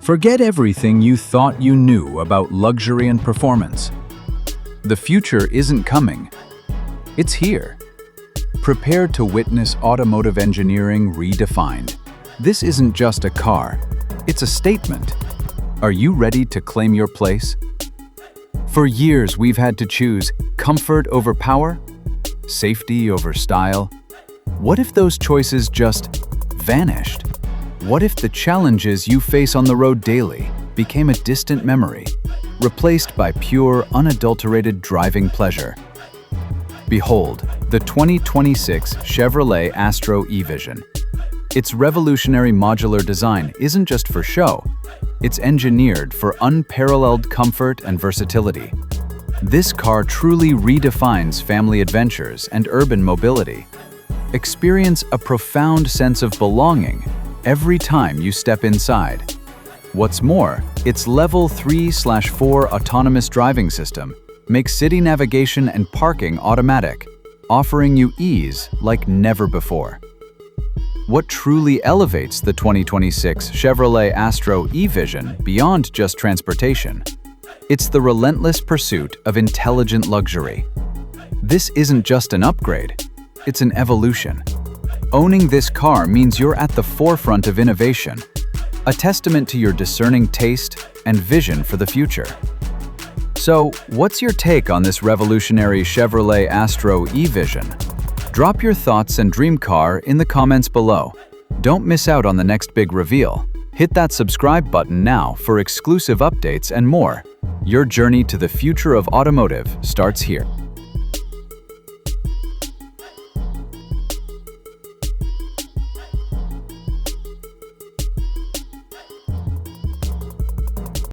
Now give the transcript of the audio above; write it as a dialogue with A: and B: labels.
A: Forget everything you thought you knew about luxury and performance. The future isn't coming. It's here. Prepare to witness automotive engineering redefined. This isn't just a car, it's a statement. Are you ready to claim your place? For years, we've had to choose comfort over power, safety over style. What if those choices just vanished? What if the challenges you face on the road daily became a distant memory, replaced by pure, unadulterated driving pleasure? Behold, the 2026 Chevrolet Astro EVision. Its revolutionary modular design isn't just for show, it's engineered for unparalleled comfort and versatility. This car truly redefines family adventures and urban mobility. Experience a profound sense of belonging every time you step inside. What's more, its Level 3/4 autonomous driving system makes city navigation and parking automatic, offering you ease like never before. What truly elevates the 2026 Chevrolet Astro EVision beyond just transportation? It's the relentless pursuit of intelligent luxury. This isn't just an upgrade, it's an evolution. Owning this car means you're at the forefront of innovation, a testament to your discerning taste and vision for the future. So, what's your take on this revolutionary Chevrolet Astro EVision? Drop your thoughts and dream car in the comments below. Don't miss out on the next big reveal. Hit that subscribe button now for exclusive updates and more. Your journey to the future of automotive starts here.